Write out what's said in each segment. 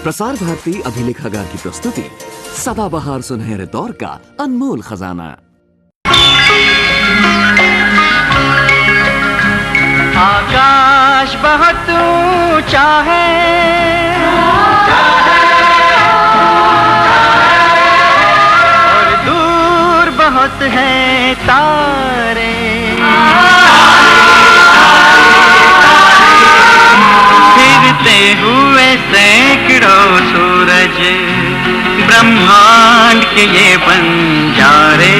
प्रसार भारती अभिलेखागार की प्रस्तुति सदाबहार सुनहरे दौर का अनमोल खजाना। आकाश बहुत ऊंचा है, और दूर बहुत है तारे। फिरते हुए सैकड़ों सूरज, ब्रह्मांड के ये बंजारे।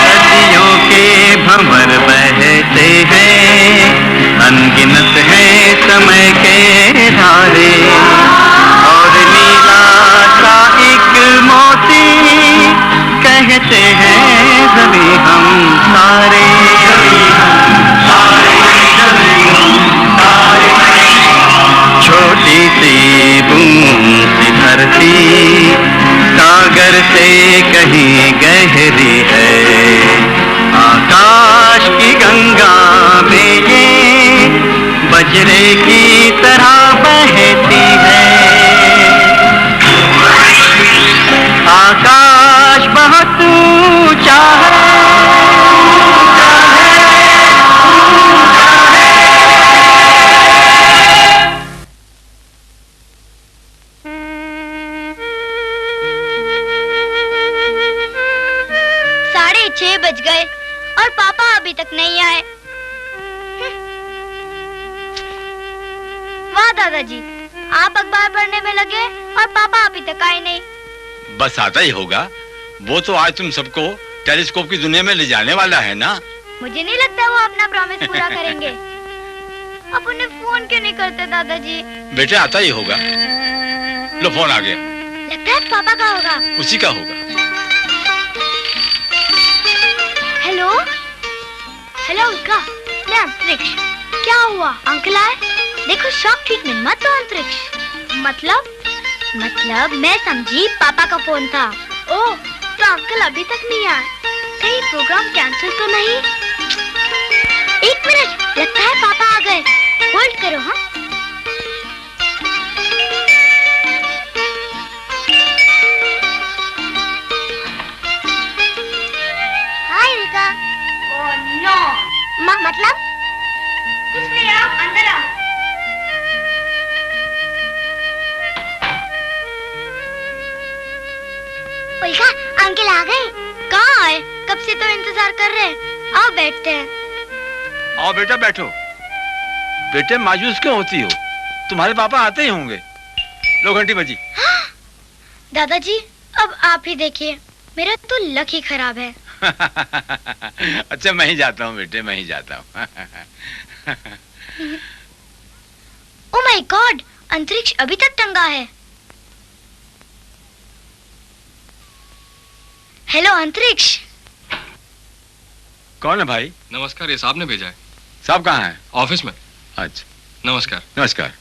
सदियों के भंवर बहते हैं, अनगिनत है समय के धारे। और नीला सा एक मोती कहते हैं सभी हम सारे। छोटी सी बूंद सी धरती सागर से कहीं गहरी है। आकाश की गंगा में ये बजरे की तरह बहती है। आकाश बहुत ऊंचा है। बज गए और पापा अभी तक नहीं आए। वाह दादाजी, आप अखबार पढ़ने में लगे और पापा अभी तक आए नहीं। बस आता ही होगा, वो तो आज तुम सबको टेलीस्कोप की दुनिया में ले जाने वाला है ना। मुझे नहीं लगता वो अपना प्रॉमिस पूरा करेंगे। अब उन्हें फोन क्यों नहीं करते दादाजी? बेटे आता ही होगा। लो फोन आ गया। लगता है पापा का होगा। उसी का होगा। हेलो हेलो उल्का, मैं अंतरिक्ष। क्या हुआ? अंकल आए? देखो शॉक ट्रीटमेंट मत दो अंतरिक्ष। मतलब मैं समझी पापा का फोन था। ओह, तो अंकल अभी तक नहीं आए। कहीं प्रोग्राम कैंसिल तो नहीं? एक मिनट, लगता है पापा आ गए। होल्ड करो। हाँ मतलब कुछ नहीं, आओ अंदर आओ। उल्का, अंकल आ गए। कहाँ आए? कब से तो इंतजार कर रहे हैं। आओ बैठते हैं। आओ बेटा बैठो। बेटे मायूस क्यों होती हो? तुम्हारे पापा आते ही होंगे। लो घंटी बजी। दादाजी अब आप ही देखिए, मेरा तो लक ही खराब है। अच्छा मैं ही जाता हूँ बेटे, मैं ही जाता हूँ। ओह माय गॉड, अंतरिक्ष अभी तक टंगा है। हेलो अंतरिक्ष। कौन है भाई? नमस्कार, ये साहब ने भेजा है। साहब कहाँ है? ऑफिस में। अच्छा नमस्कार। नमस्कार।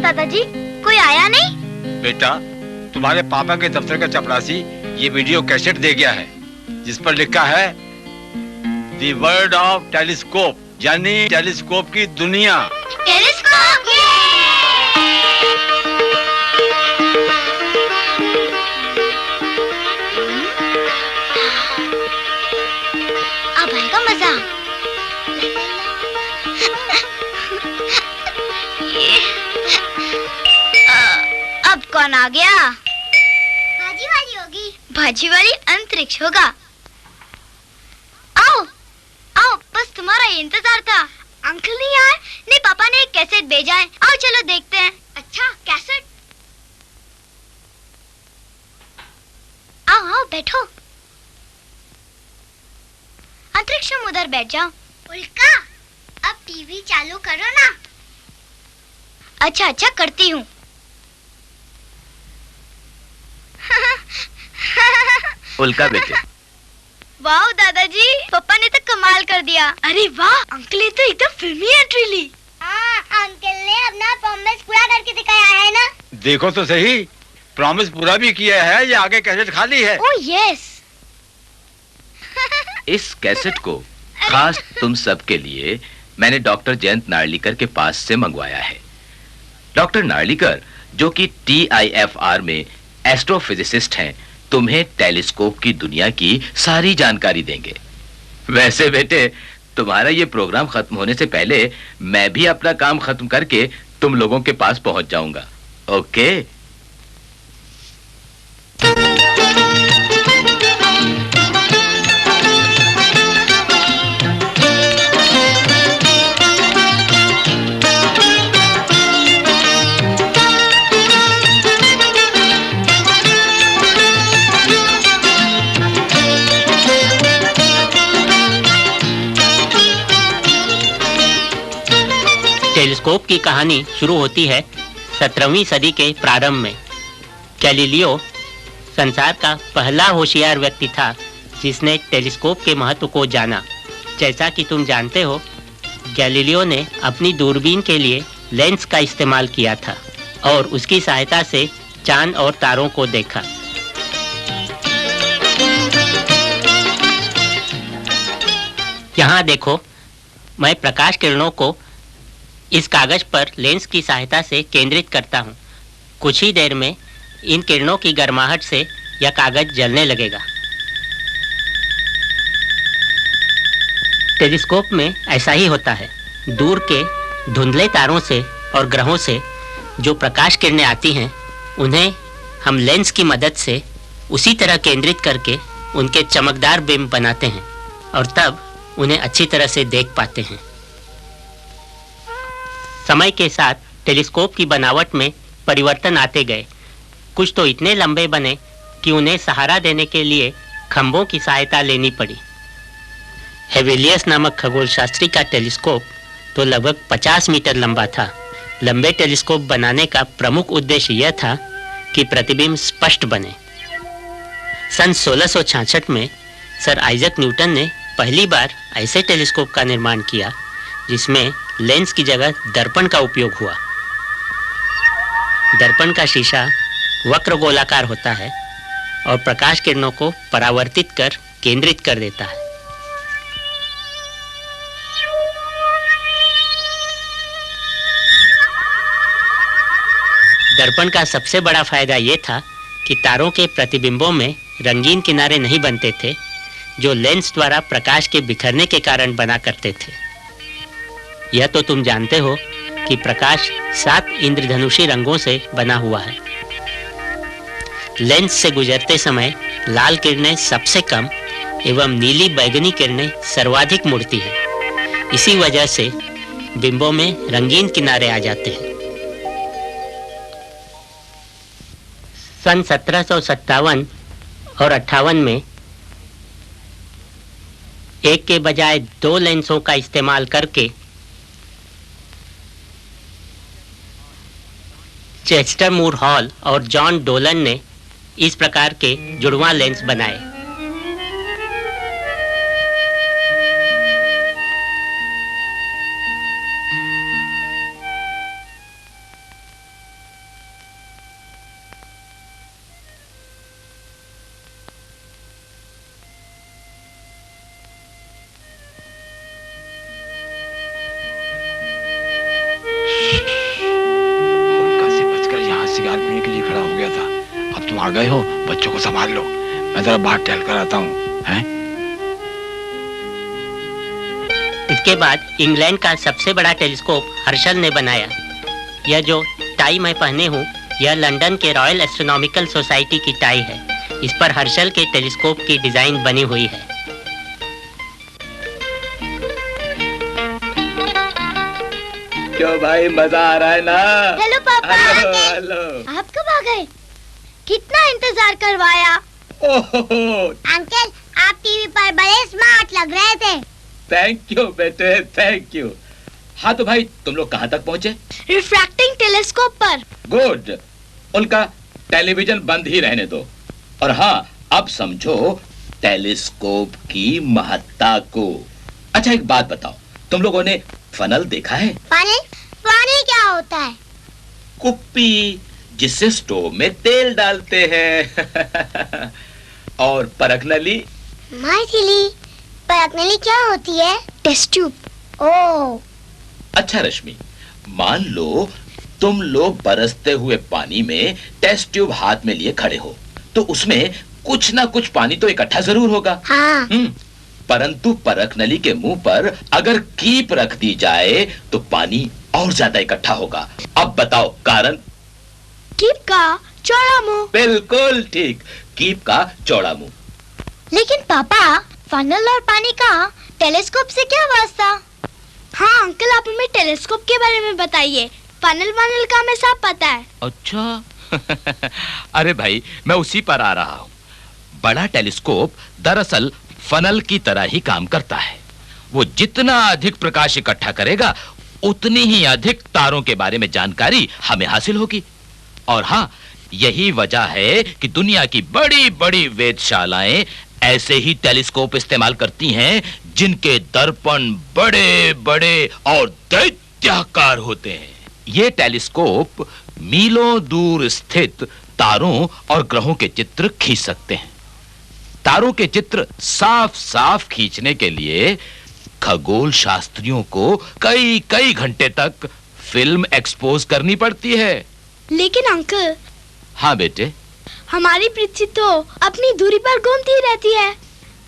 दादाजी कोई आया नहीं? बेटा तुम्हारे पापा के दफ्तर का चपरासी ये वीडियो कैसेट दे गया है, जिस पर लिखा है द वर्ल्ड ऑफ टेलीस्कोप, यानी टेलीस्कोप की दुनिया। टेलीस्कोप! अब आएगा मजा। अब कौन आ गया? भाजी वाली होगी। भाजी वाली अंतरिक्ष होगा। आओ आओ, बस तुम्हारा ही इंतजार था। अंकल नहीं आए? नहीं, पापा ने एक कैसेट भेजा है। आओ चलो देखते हैं। अच्छा कैसेट? आओ आओ बैठो। अंतरिक्ष तुम उधर बैठ जाओ। उल्का, अब टीवी चालू करो ना। अच्छा अच्छा करती हूँ। उल्का बेटे। वाह दादाजी, पापा ने तो कमाल कर दिया। अरे वाह, अंकल ने तो एकदम फिल्मी एंट्री ली। हाँ, अंकल ने अपना प्रॉमिस पूरा करके दिखाया है ना। देखो तो सही, प्रॉमिस पूरा भी किया है या आगे कैसेट खाली है? Oh yes. इस कैसेट को खास तुम सब के लिए मैंने डॉक्टर जयंत नार्लिकर के पास से मंगवाया है। डॉक्टर नार्लिकर, जो कि TIFR में एस्ट्रोफिजिसिस्ट हैं, तुम्हें टेलीस्कोप की दुनिया की सारी जानकारी देंगे। वैसे बेटे, तुम्हारा ये प्रोग्राम खत्म होने से पहले मैं भी अपना काम खत्म करके तुम लोगों के पास पहुंच जाऊंगा। ओके? टेलीस्कोप की कहानी शुरू होती है 17वीं सदी के प्रारंभ में। गैलीलियो संसार का पहला होशियार व्यक्ति था जिसने टेलीस्कोप के महत्व को जाना। जैसा कि तुम जानते हो, गैलीलियो ने अपनी दूरबीन के लिए लेंस का इस्तेमाल किया था और उसकी सहायता से चांद और तारों को देखा। यहाँ देखो, मैं प्रकाश किरणों को इस कागज पर लेंस की सहायता से केंद्रित करता हूँ। कुछ ही देर में इन किरणों की गर्माहट से यह कागज जलने लगेगा। टेलीस्कोप में ऐसा ही होता है। दूर के धुंधले तारों से और ग्रहों से जो प्रकाश किरणें आती हैं, उन्हें हम लेंस की मदद से उसी तरह केंद्रित करके उनके चमकदार बिंब बनाते हैं और तब उन्हें अच्छी तरह से देख पाते हैं। समय के साथ टेलीस्कोप की बनावट में परिवर्तन आते गए। कुछ तो इतने लंबे बने कि उन्हें सहारा देने के लिए खंभों की सहायता लेनी पड़ी। हेविलियस नामक खगोलशास्त्री का टेलीस्कोप तो लगभग 50 मीटर लंबा था। लंबे टेलीस्कोप बनाने का प्रमुख उद्देश्य यह था कि प्रतिबिंब स्पष्ट बने। सन 1666 में सर आइजक न्यूटन ने पहली बार ऐसे टेलीस्कोप का निर्माण किया जिसमें लेंस की जगह दर्पण का उपयोग हुआ। दर्पण का शीशा वक्र गोलाकार होता है और प्रकाश किरणों को परावर्तित कर केंद्रित कर देता है। दर्पण का सबसे बड़ा फायदा यह था कि तारों के प्रतिबिंबों में रंगीन किनारे नहीं बनते थे, जो लेंस द्वारा प्रकाश के बिखरने के कारण बना करते थे। यह तो तुम जानते हो कि प्रकाश 7 इंद्रधनुषी रंगों से बना हुआ है। लेंस से गुजरते समय लाल किरणें सबसे कम एवं नीली बैगनी किरणें सर्वाधिक मुड़ती हैं। इसी वजह से बिंबों में रंगीन किनारे आ जाते हैं। सन 1757 और 58 में एक के बजाय 2 लेंसों का इस्तेमाल करके चेस्टर मूर हॉल और जॉन डोलन ने इस प्रकार के जुड़वां लेंस बनाए। सिगार पीने के लिए खड़ा हो गया था। अब तुम आ गए हो, बच्चों को संभाल लो, मैं जरा बाहर टहल कर आता हूँ। हैं? इसके बाद इंग्लैंड का सबसे बड़ा टेलीस्कोप हर्शल ने बनाया। यह जो टाई मैं पहने हूँ, यह लंदन के रॉयल एस्ट्रोनॉमिकल सोसाइटी की टाई है। इस पर हर्शल के टेलीस्कोप की डिजाइन बनी हुई है। क्यों भाई, मजा आ रहा है ना? हेलो पापा। हेलो। आप कब आ गए? कितना इंतजार करवाया। ओहो, अंकल, आप टीवी पर बड़े स्मार्ट लग रहे थे। थैंक यू बेटे, थैंक यू। हाँ तो भाई, तुम लोग कहाँ तक पहुँचे? रिफ्रैक्टिंग टेलीस्कोप पर। गुड, उनका टेलीविजन बंद ही रहने दो। और हाँ, अब समझो टेलीस्कोप की महत्ता को। अच्छा एक बात बताओ, तुम लोगों ने फनल देखा है? पानी? पानी क्या होता है? कुप्पी, जिससे स्टोव में तेल डालते हैं। और परख नली? माइथिली, परख नली क्या होती है? Test tube. ओह। अच्छा रश्मि, मान लो तुम लोग बरसते हुए पानी में टेस्ट ट्यूब हाथ में लिए खड़े हो, तो उसमें कुछ ना कुछ पानी तो इकट्ठा जरूर होगा। हाँ। परंतु परख नली के मुंह पर अगर कीप रख दी जाए तो पानी और ज्यादा इकट्ठा होगा। अब बताओ कारण? कीप का चौड़ा मुंह। बिल्कुल ठीक, कीप का चौड़ा मुंह। लेकिन पापा, फनल और पानी का टेलीस्कोप से क्या वास्ता? हाँ अंकल, आप हमें टेलीस्कोप के बारे में बताइए। फनल वनल का हमें सब पता है। अच्छा। अरे भाई, मैं उसी पर आ रहा हूँ। बड़ा टेलीस्कोप दरअसल फनल की तरह ही काम करता है। वो जितना अधिक प्रकाश इकट्ठा करेगा, उतनी ही अधिक तारों के बारे में जानकारी हमें हासिल होगी। और हाँ, यही वजह है कि दुनिया की बड़ी बड़ी वेधशालाएं ऐसे ही टेलीस्कोप इस्तेमाल करती हैं, जिनके दर्पण बड़े बड़े और दैत्याकार होते हैं। ये टेलीस्कोप मीलों दूर स्थित तारों और ग्रहों के चित्र खींच सकते हैं। तारों के चित्र साफ साफ खींचने के लिए खगोल शास्त्रियों को कई कई घंटे तक फिल्म एक्सपोज करनी पड़ती है। लेकिन अंकल। हाँ बेटे। हमारी पृथ्वी तो अपनी दूरी पर घूमती रहती है,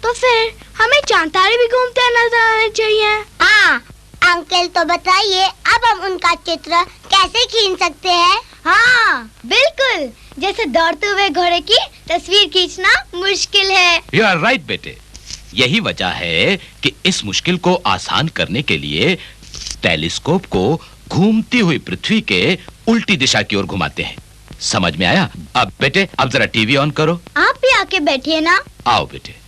तो फिर हमें चांद तारे भी घूमते नजर आने चाहिए। हाँ अंकल, तो बताइए अब हम उनका चित्र कैसे खींच सकते हैं? हाँ बिल्कुल, जैसे दौड़ते हुए घोड़े की तस्वीर खींचना मुश्किल है। यू आर राइट बेटे। यही वजह है कि इस मुश्किल को आसान करने के लिए टेलीस्कोप को घूमती हुई पृथ्वी के उल्टी दिशा की ओर घुमाते हैं। समझ में आया? अब बेटे, अब जरा टीवी ऑन करो। आप भी आके बैठिए ना। आओ बेटे।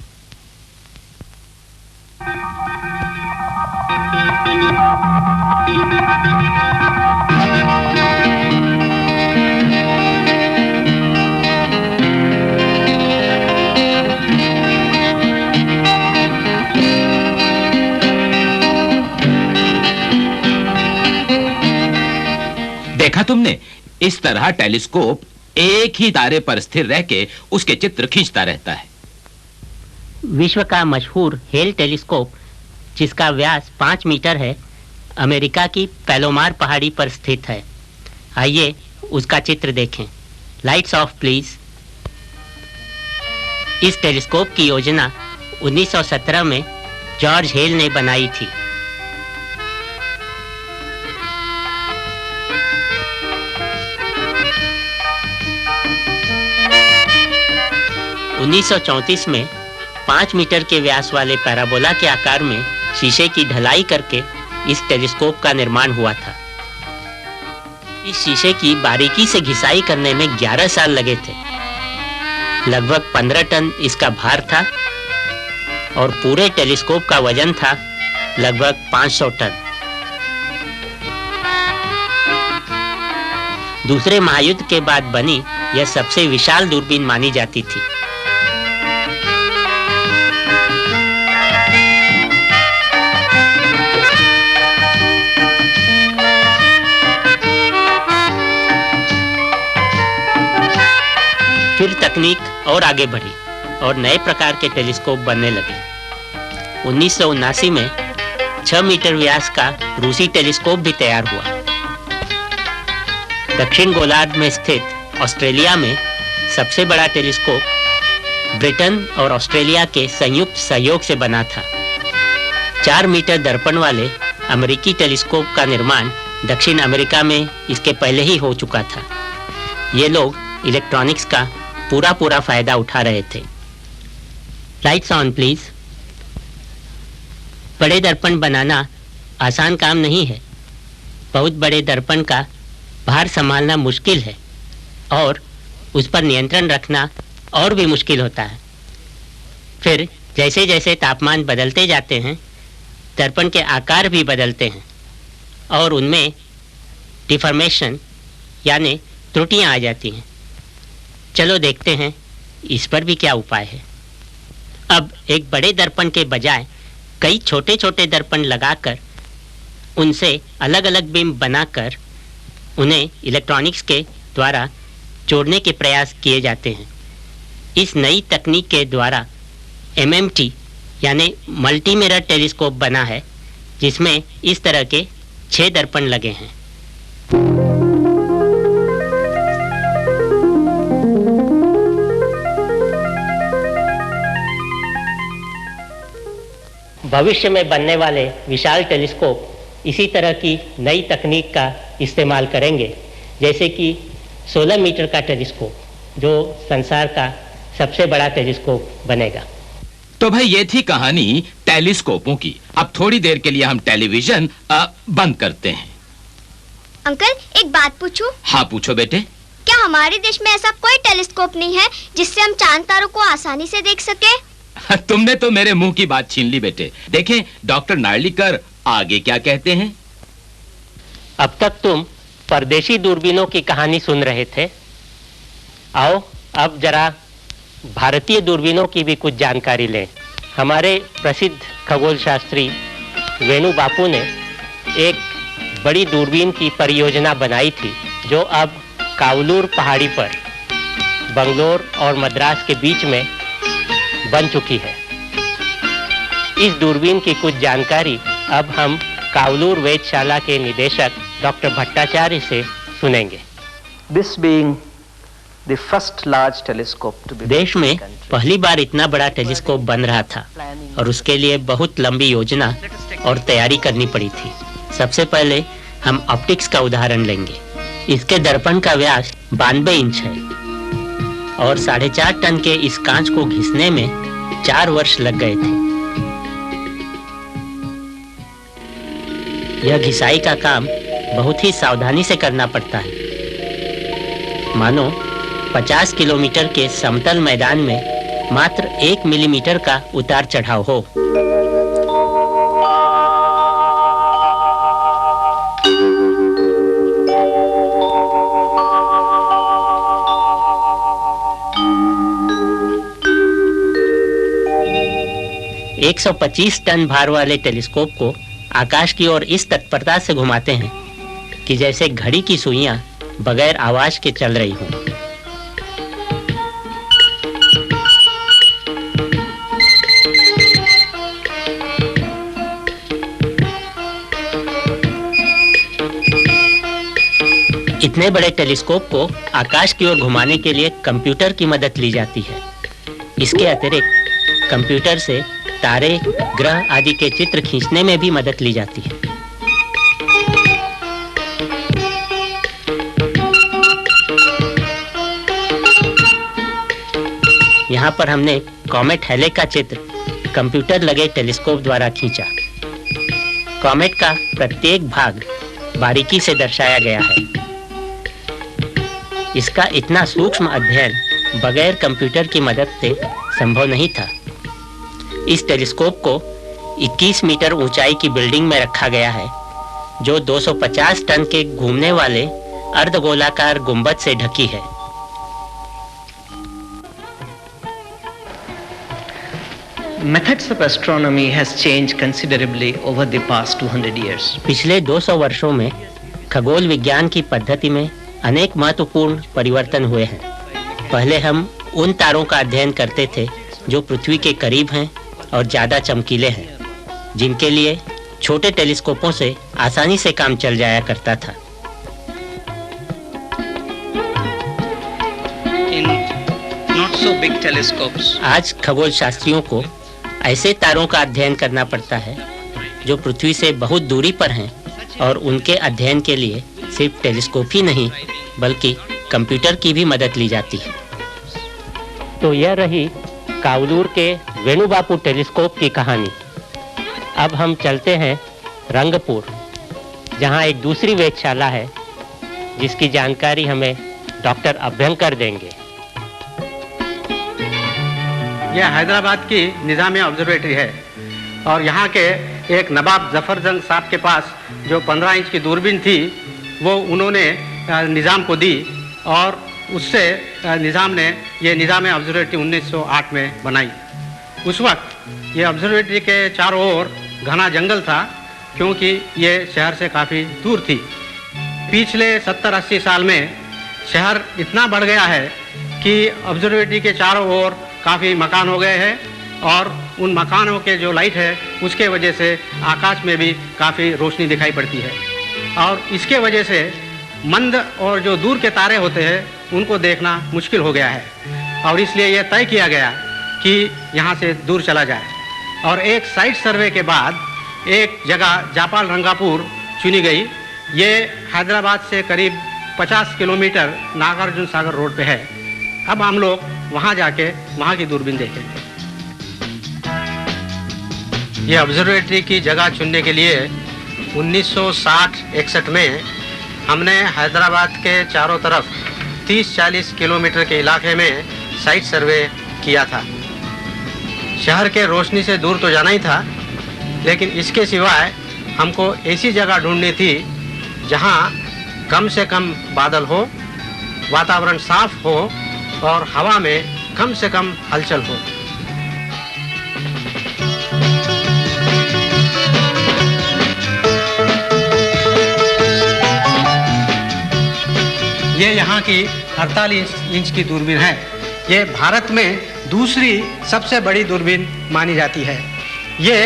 देखा तुमने? इस तरह टेलीस्कोप एक ही तारे पर स्थिर रह के उसके चित्र खींचता रहता है। विश्व का मशहूर हेल टेलीस्कोप, जिसका व्यास 5 मीटर है, अमेरिका की पैलोमार पहाड़ी पर स्थित है। आइए उसका चित्र देखें। Lights off please. इस टेलीस्कोप की योजना 1917 में जॉर्ज हेल ने बनाई थी। (1934) में 5 मीटर के व्यास वाले पैराबोला के आकार में शीशे की ढलाई करके इस टेलीस्कोप का निर्माण हुआ था। इस शीशे की बारीकी से घिसाई करने में 11 साल लगे थे। लगभग 15 टन इसका भार था और पूरे टेलीस्कोप का वजन था लगभग 500 टन। दूसरे महायुद्ध के बाद बनी यह सबसे विशाल दूरबीन मानी जाती थी। फिर तकनीक और आगे बढ़ी और नए प्रकार के टेलीस्कोप बनने लगे। 1979 में 6 मीटर व्यास का रूसी टेलीस्कोप भी तैयार हुआ। दक्षिण गोलार्ध में स्थित ऑस्ट्रेलिया में सबसे बड़ा टेलीस्कोप ब्रिटेन और ऑस्ट्रेलिया के संयुक्त सहयोग से बना था। 4 मीटर दर्पण वाले अमेरिकी टेलीस्कोप का निर्माण दक्षिण अमेरिका में इसके पहले ही हो चुका था। ये लोग इलेक्ट्रॉनिक्स का पूरा फायदा उठा रहे थे। Lights on please. बड़े दर्पण बनाना आसान काम नहीं है। बहुत बड़े दर्पण का भार संभालना मुश्किल है और उस पर नियंत्रण रखना और भी मुश्किल होता है। फिर जैसे जैसे तापमान बदलते जाते हैं, दर्पण के आकार भी बदलते हैं और उनमें डिफॉर्मेशन यानी त्रुटियां आ जाती हैं। चलो देखते हैं इस पर भी क्या उपाय है। अब एक बड़े दर्पण के बजाय कई छोटे छोटे दर्पण लगाकर उनसे अलग अलग बिंब बनाकर उन्हें इलेक्ट्रॉनिक्स के द्वारा जोड़ने के प्रयास किए जाते हैं। इस नई तकनीक के द्वारा MMT यानी मल्टी मिरर टेलीस्कोप बना है, जिसमें इस तरह के 6 दर्पण लगे हैं। भविष्य में बनने वाले विशाल टेलीस्कोप इसी तरह की नई तकनीक का इस्तेमाल करेंगे, जैसे कि 16 मीटर का टेलीस्कोप, जो संसार का सबसे बड़ा टेलीस्कोप बनेगा। तो भाई ये थी कहानी टेलीस्कोपों की। अब थोड़ी देर के लिए हम टेलीविजन बंद करते हैं। अंकल, एक बात पूछूं? हाँ पूछो बेटे। क्या हमारे देश में ऐसा कोई टेलीस्कोप नहीं है जिससे हम चांद तारों को आसानी से देख सके? तुमने तो मेरे मुंह की बात छीन ली बेटे। देखें डॉक्टर नार्लिकर आगे क्या कहते हैं। अब तक तुम परदेशी दूरबीनों की कहानी सुन रहे थे। आओ अब जरा भारतीय दूरबीनों की भी कुछ जानकारी लें। हमारे प्रसिद्ध खगोल शास्त्री वेणु बापू ने एक बड़ी दूरबीन की परियोजना बनाई थी, जो अब कावलूर पहाड़ी पर बंगलोर और मद्रास के बीच में बन चुकी है। इस दूरबीन की कुछ जानकारी अब हम कावलूर वेधशाला के निदेशक डॉक्टर भट्टाचार्य से सुनेंगे। This being the first large telescope to be देश में पहली बार इतना बड़ा टेलीस्कोप बन रहा था और उसके लिए बहुत लंबी योजना और तैयारी करनी पड़ी थी। सबसे पहले हम ऑप्टिक्स का उदाहरण लेंगे। इसके दर्पण का व्यास 92 इंच है और 4.5 टन के इस कांच को घिसने में 4 वर्ष लग गए थे। यह घिसाई का काम बहुत ही सावधानी से करना पड़ता है। मानो 50 किलोमीटर के समतल मैदान में मात्र 1 मिलीमीटर का उतार चढ़ाव हो। एक 125 टन भार वाले टेलीस्कोप को आकाश की ओर इस तत्परता से घुमाते हैं कि जैसे घड़ी की सुइयां बगैर आवाज के चल रही हों। इतने बड़े टेलीस्कोप को आकाश की ओर घुमाने के लिए कंप्यूटर की मदद ली जाती है। इसके अतिरिक्त कंप्यूटर से तारे, ग्रह आदि के चित्र खींचने में भी मदद ली जाती है। यहाँ पर हमने कॉमेट हैले का चित्र कंप्यूटर लगे टेलीस्कोप द्वारा खींचा। कॉमेट का प्रत्येक भाग बारीकी से दर्शाया गया है। इसका इतना सूक्ष्म अध्ययन बगैर कंप्यूटर की मदद से संभव नहीं था। इस टेलीस्कोप को 21 मीटर ऊंचाई की बिल्डिंग में रखा गया है, जो 250 टन के घूमने वाले अर्धगोलाकार गुंबद से ढकी है। Methods of astronomy has changed considerably over the past 200 years. पिछले 200 वर्षों में खगोल विज्ञान की पद्धति में अनेक महत्वपूर्ण परिवर्तन हुए हैं। पहले हम उन तारों का अध्ययन करते थे जो पृथ्वी के करीब हैं और ज़्यादा चमकीले हैं, जिनके लिए छोटे टेलीस्कोपों से आसानी से काम चल जाया करता था। In not so big telescopes, आज खगोल शास्त्रियों को ऐसे तारों का अध्ययन करना पड़ता है जो पृथ्वी से बहुत दूरी पर हैं, और उनके अध्ययन के लिए सिर्फ टेलीस्कोप ही नहीं बल्कि कंप्यूटर की भी मदद ली जाती है। तो यह रही कावलूर के वेणु बापू टेलीस्कोप की कहानी। अब हम चलते हैं रंगपुर, जहां एक दूसरी वेधशाला है जिसकी जानकारी हमें डॉक्टर अभ्यंकर देंगे। यह हैदराबाद की निज़ामिया ऑब्जर्वेटरी है और यहाँ के एक नवाब जफर जंग साहब के पास जो 15 इंच की दूरबीन थी वो उन्होंने निज़ाम को दी और उससे निज़ाम ने ये निज़ामिया ऑब्जर्वेटरी 1908 में बनाई। उस वक्त ये ऑब्जर्वेटरी के चारों ओर घना जंगल था क्योंकि ये शहर से काफ़ी दूर थी। पिछले 70-80 साल में शहर इतना बढ़ गया है कि ऑब्जर्वेटरी के चारों ओर काफ़ी मकान हो गए हैं और उन मकानों के जो लाइट है उसके वजह से आकाश में भी काफ़ी रोशनी दिखाई पड़ती है और इसके वजह से मंद और जो दूर के तारे होते हैं उनको देखना मुश्किल हो गया है और इसलिए यह तय किया गया कि यहाँ से दूर चला जाए और एक साइट सर्वे के बाद एक जगह जापाल रंगापुर चुनी गई। ये हैदराबाद से करीब 50 किलोमीटर नागार्जुन सागर रोड पे है। अब हम लोग वहाँ जाके वहाँ की दूरबीन देखेंगे। ये ऑब्जर्वेटरी की जगह चुनने के लिए 1960-61 में हमने हैदराबाद के चारों तरफ 30-40 किलोमीटर के इलाके में साइट सर्वे किया था। शहर के रोशनी से दूर तो जाना ही था, लेकिन इसके सिवाय हमको ऐसी जगह ढूंढनी थी जहां कम से कम बादल हो, वातावरण साफ हो और हवा में कम से कम हलचल हो। ये यहाँ की 48 इंच की दूरबीन है। ये भारत में दूसरी सबसे बड़ी दूरबीन मानी जाती है। ये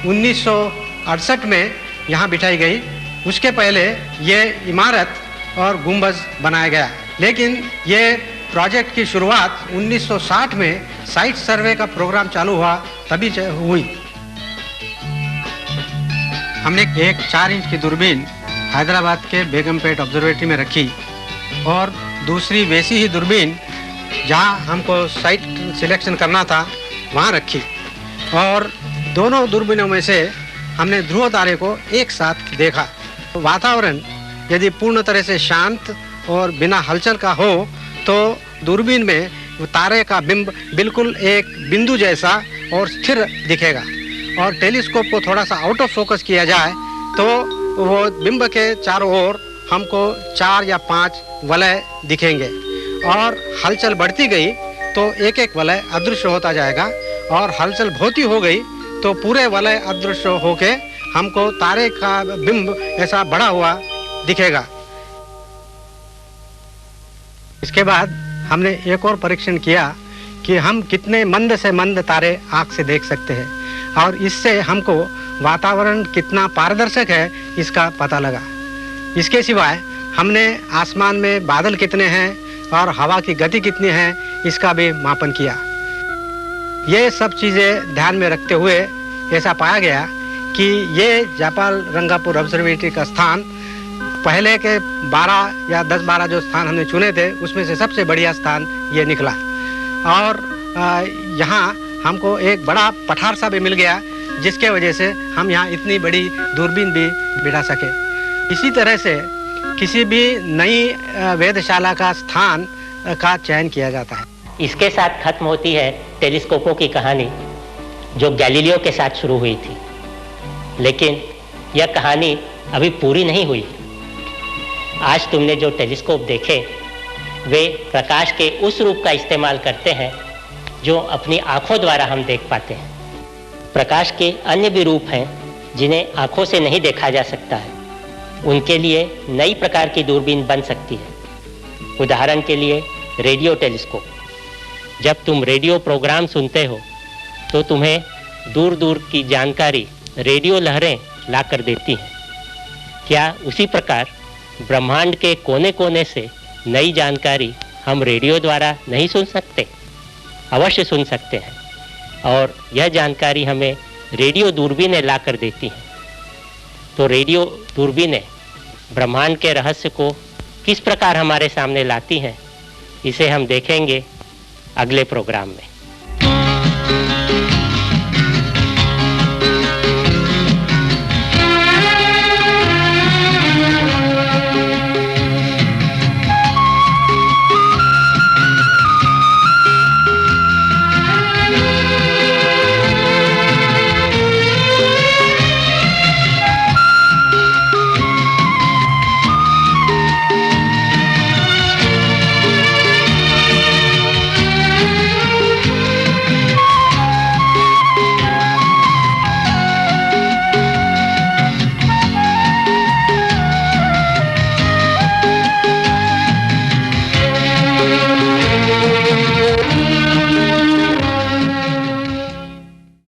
1968 में यहाँ बिठाई गई। उसके पहले ये इमारत और गुंबज बनाया गया, लेकिन ये प्रोजेक्ट की शुरुआत 1960 में साइट सर्वे का प्रोग्राम चालू हुआ तभी हुई। हमने एक 4 इंच की दूरबीन हैदराबाद के बेगमपेट ऑब्जर्वेटरी में रखी और दूसरी वैसी ही दूरबीन जहां हमको साइट सिलेक्शन करना था वहां रखी और दोनों दूरबीनों में से हमने ध्रुव तारे को एक साथ देखा। वातावरण यदि पूर्ण तरह से शांत और बिना हलचल का हो तो दूरबीन में तारे का बिंब बिल्कुल एक बिंदु जैसा और स्थिर दिखेगा और टेलीस्कोप को थोड़ा सा आउट ऑफ फोकस किया जाए तो वो बिंब के चारों ओर हमको 4 या 5 वलय दिखेंगे और हलचल बढ़ती गई तो एक एक वलय अदृश्य होता जाएगा और हलचल बहुत ही हो गई तो पूरे वलय अदृश्य होके हमको तारे का बिंब ऐसा बड़ा हुआ दिखेगा। इसके बाद हमने एक और परीक्षण किया कि हम कितने मंद से मंद तारे आँख से देख सकते हैं और इससे हमको वातावरण कितना पारदर्शक है इसका पता लगा। इसके सिवाय हमने आसमान में बादल कितने हैं और हवा की गति कितनी है इसका भी मापन किया। ये सब चीज़ें ध्यान में रखते हुए ऐसा पाया गया कि ये जापाल रंगापुर ऑब्जर्वेटरी का स्थान पहले के 12 या 10-12 जो स्थान हमने चुने थे उसमें से सबसे बढ़िया स्थान ये निकला और यहाँ हमको एक बड़ा पठार सा भी मिल गया जिसके वजह से हम यहाँ इतनी बड़ी दूरबीन भी बिठा सके। इसी तरह से किसी भी नई वेधशाला का स्थान का चयन किया जाता है। इसके साथ खत्म होती है टेलीस्कोपों की कहानी जो गैलीलियो के साथ शुरू हुई थी, लेकिन यह कहानी अभी पूरी नहीं हुई। आज तुमने जो टेलीस्कोप देखे वे प्रकाश के उस रूप का इस्तेमाल करते हैं जो अपनी आंखों द्वारा हम देख पाते हैं। प्रकाश के अन्य भी रूप हैं जिन्हें आंखों से नहीं देखा जा सकता है, उनके लिए नई प्रकार की दूरबीन बन सकती है। उदाहरण के लिए रेडियो टेलीस्कोप। जब तुम रेडियो प्रोग्राम सुनते हो तो तुम्हें दूर दूर की जानकारी रेडियो लहरें ला कर देती हैं। क्या उसी प्रकार ब्रह्मांड के कोने कोने से नई जानकारी हम रेडियो द्वारा नहीं सुन सकते? अवश्य सुन सकते हैं और यह जानकारी हमें रेडियो दूरबीनें ला कर देती हैं। तो रेडियो दूरबीनें ब्रह्मांड के रहस्य को किस प्रकार हमारे सामने लाती हैं, इसे हम देखेंगे अगले प्रोग्राम में।